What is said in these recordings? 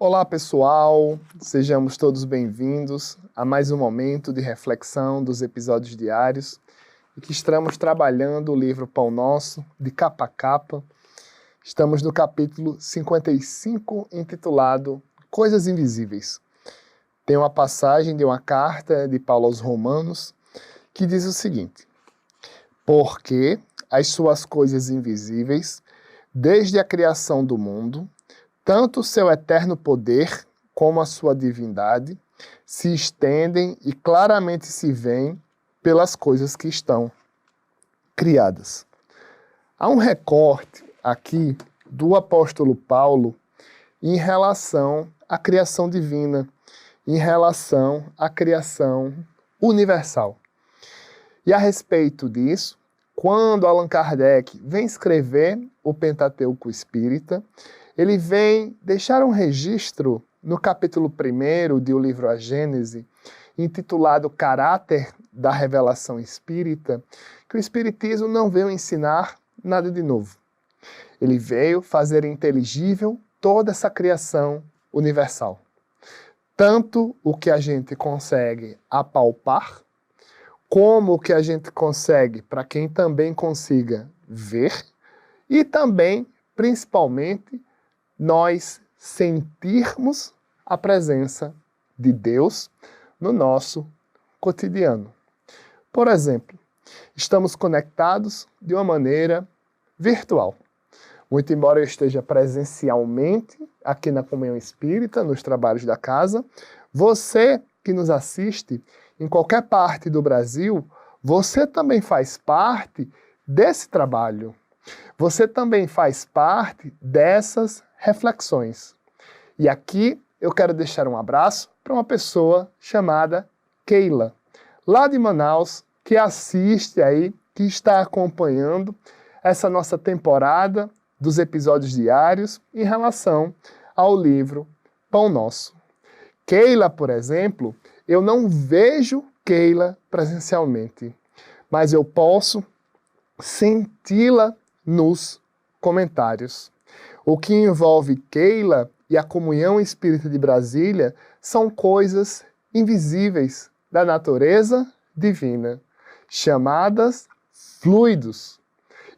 Olá pessoal, sejamos todos bem-vindos a mais um momento de reflexão dos episódios diários em que estamos trabalhando o livro Pão Nosso, de capa a capa. Estamos no capítulo 55, intitulado Coisas Invisíveis. Tem uma passagem de uma carta de Paulo aos Romanos que diz o seguinte: porque as suas coisas invisíveis, desde a criação do mundo, tanto o seu eterno poder como a sua divindade se estendem e claramente se veem pelas coisas que estão criadas. Há um recorte aqui do apóstolo Paulo em relação à criação divina, em relação à criação universal. E a respeito disso, quando Allan Kardec vem escrever o Pentateuco Espírita, ele vem deixar um registro no capítulo 1 do livro A Gênese, intitulado Caráter da Revelação Espírita, que o Espiritismo não veio ensinar nada de novo. Ele veio fazer inteligível toda essa criação universal. Tanto o que a gente consegue apalpar, como o que a gente consegue para quem também consiga ver, e também, principalmente, nós sentirmos a presença de Deus no nosso cotidiano. Por exemplo, estamos conectados de uma maneira virtual. Muito embora eu esteja presencialmente aqui na Comunhão Espírita, nos trabalhos da casa, você que nos assiste em qualquer parte do Brasil, você também faz parte desse trabalho. Você também faz parte dessas reflexões. E aqui eu quero deixar um abraço para uma pessoa chamada Keila, lá de Manaus, que assiste aí, que está acompanhando essa nossa temporada dos episódios diários em relação ao livro Pão Nosso. Keila, por exemplo, eu não vejo Keila presencialmente, mas eu posso senti-la nos comentários. O que envolve Keila e a Comunhão Espírita de Brasília são coisas invisíveis da natureza divina, chamadas fluidos.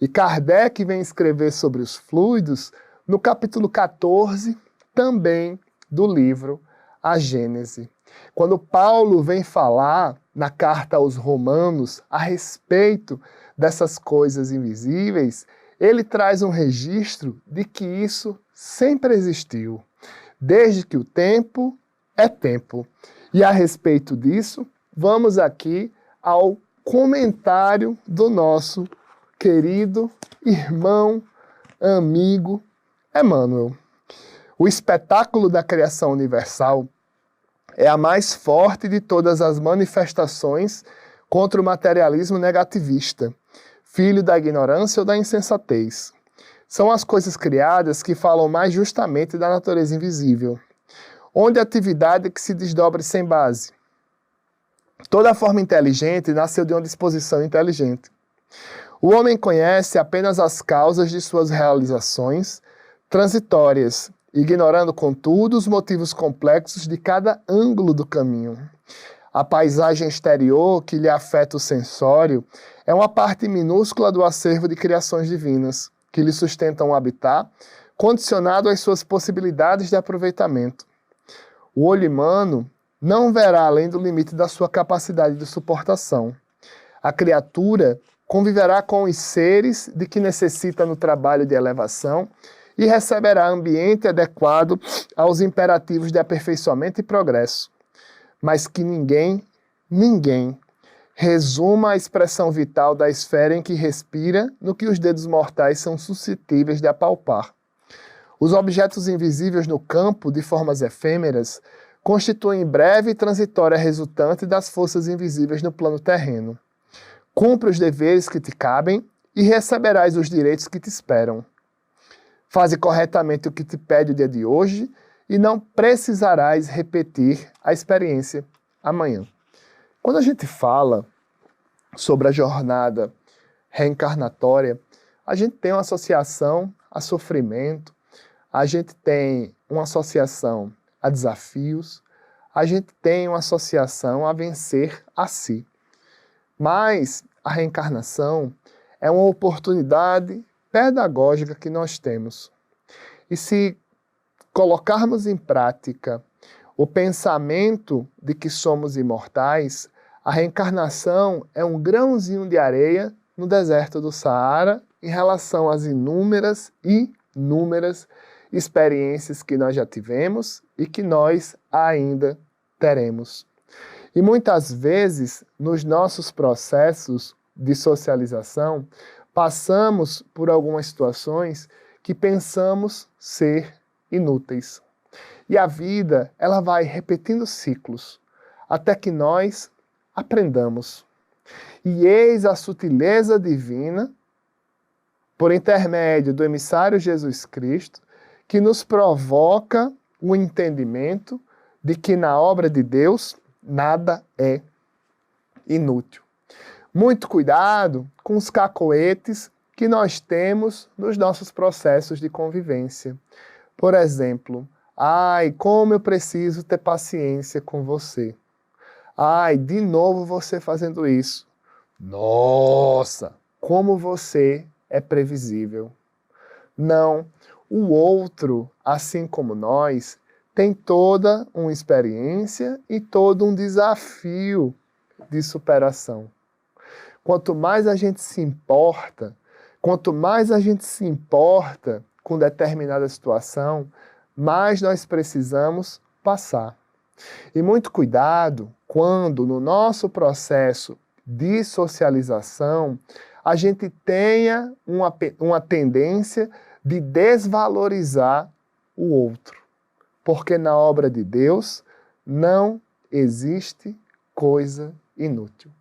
E Kardec vem escrever sobre os fluidos no capítulo 14, também do livro A Gênese. Quando Paulo vem falar na carta aos Romanos a respeito dessas coisas invisíveis, ele traz um registro de que isso sempre existiu, desde que o tempo é tempo. E a respeito disso, vamos aqui ao comentário do nosso querido irmão, amigo Emmanuel. O espetáculo da criação universal é a mais forte de todas as manifestações contra o materialismo negativista, filho da ignorância ou da insensatez. São as coisas criadas que falam mais justamente da natureza invisível, onde a atividade que se desdobre sem base. Toda forma inteligente nasceu de uma disposição inteligente. O homem conhece apenas as causas de suas realizações transitórias, ignorando, contudo, os motivos complexos de cada ângulo do caminho. A paisagem exterior que lhe afeta o sensório é uma parte minúscula do acervo de criações divinas, que lhe sustentam o habitat, condicionado às suas possibilidades de aproveitamento. O olho humano não verá além do limite da sua capacidade de suportação. A criatura conviverá com os seres de que necessita no trabalho de elevação e receberá ambiente adequado aos imperativos de aperfeiçoamento e progresso. Mas que ninguém resuma a expressão vital da esfera em que respira no que os dedos mortais são suscetíveis de apalpar. Os objetos invisíveis no campo, de formas efêmeras, constituem breve e transitória resultante das forças invisíveis no plano terreno. Cumpre os deveres que te cabem e receberás os direitos que te esperam. Faze corretamente o que te pede o dia de hoje e não precisarás repetir a experiência amanhã. Quando a gente fala sobre a jornada reencarnatória, a gente tem uma associação a sofrimento, a gente tem uma associação a desafios, a gente tem uma associação a vencer a si. Mas a reencarnação é uma oportunidade pedagógica que nós temos. E se colocarmos em prática o pensamento de que somos imortais, a reencarnação é um grãozinho de areia no deserto do Saara em relação às inúmeras experiências que nós já tivemos e que nós ainda teremos. E muitas vezes, nos nossos processos de socialização, passamos por algumas situações que pensamos ser inúteis. E a vida, ela vai repetindo ciclos, até que nós aprendamos. E eis a sutileza divina, por intermédio do emissário Jesus Cristo, que nos provoca o entendimento de que na obra de Deus nada é inútil. Muito cuidado com os cacoetes que nós temos nos nossos processos de convivência. Por exemplo, ai, como eu preciso ter paciência com você. Ai, de novo você fazendo isso. Nossa, como você é previsível. Não, o outro, assim como nós, tem toda uma experiência e todo um desafio de superação. Quanto mais a gente se importa, com determinada situação, mais nós precisamos passar. E muito cuidado quando, no nosso processo de socialização, a gente tenha uma tendência de desvalorizar o outro. Porque na obra de Deus não existe coisa inútil.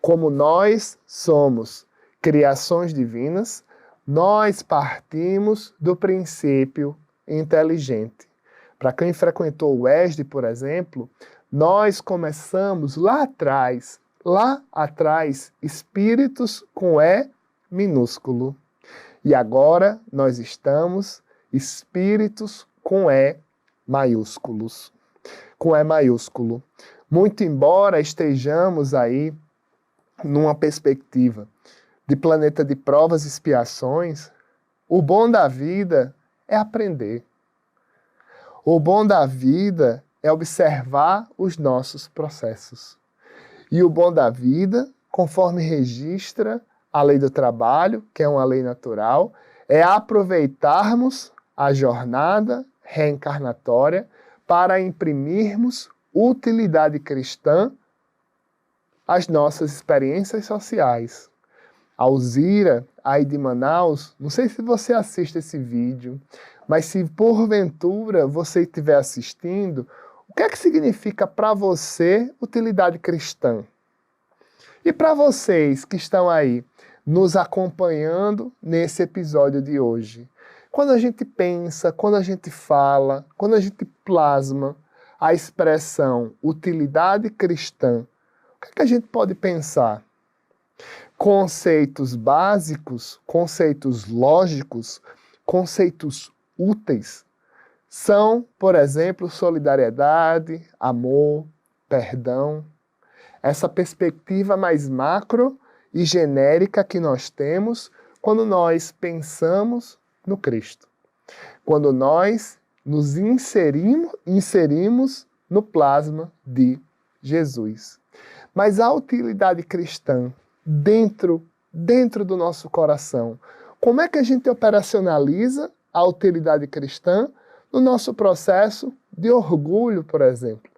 Como nós somos criações divinas, nós partimos do princípio inteligente. Para quem frequentou o ESD, por exemplo, nós começamos lá atrás, espíritos com E minúsculo. E agora nós estamos espíritos com E maiúsculos. Com E maiúsculo. Muito embora estejamos aí numa perspectiva de planeta de provas e expiações, o bom da vida é aprender. O bom da vida é observar os nossos processos. E o bom da vida, conforme registra a lei do trabalho, que é uma lei natural, é aproveitarmos a jornada reencarnatória para imprimirmos utilidade cristã às nossas experiências sociais. A Alzira, aí de Manaus, não sei se você assiste esse vídeo, mas se porventura você estiver assistindo, o que é que significa para você utilidade cristã? E para vocês que estão aí nos acompanhando nesse episódio de hoje, quando a gente pensa, quando a gente fala, quando a gente plasma a expressão utilidade cristã, o que é que a gente pode pensar? Conceitos básicos, conceitos lógicos, conceitos úteis são, por exemplo, solidariedade, amor, perdão. Essa perspectiva mais macro e genérica que nós temos quando nós pensamos no Cristo. Quando nós nos inserimos no plasma de Jesus. Mas a utilidade cristã dentro do nosso coração, como é que a gente operacionaliza a utilidade cristã no nosso processo de orgulho, por exemplo?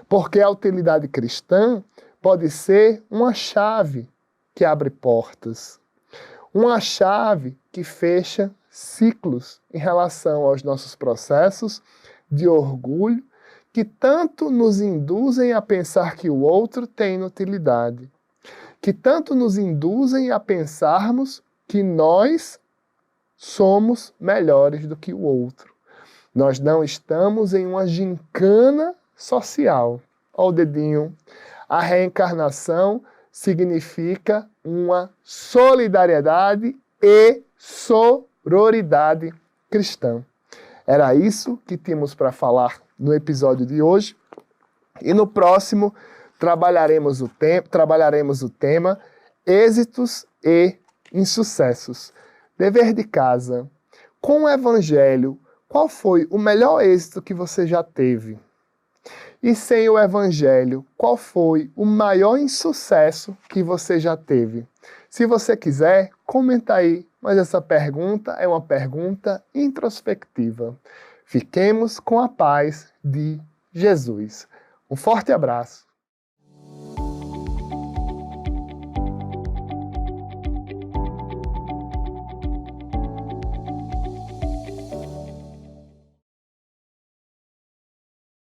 Porque a utilidade cristã pode ser uma chave que abre portas, uma chave que fecha ciclos em relação aos nossos processos de orgulho, que tanto nos induzem a pensar que o outro tem inutilidade, que tanto nos induzem a pensarmos que nós somos melhores do que o outro. Nós não estamos em uma gincana social. Olha o dedinho. A reencarnação significa uma solidariedade e sororidade cristã. Era isso que tínhamos para falar no episódio de hoje. E no próximo trabalharemos o tema êxitos e insucessos. Dever de casa. Com o Evangelho, qual foi o melhor êxito que você já teve? E sem o Evangelho, qual foi o maior insucesso que você já teve? Se você quiser, comenta aí, mas essa pergunta é uma pergunta introspectiva. Fiquemos com a paz de Jesus. Um forte abraço.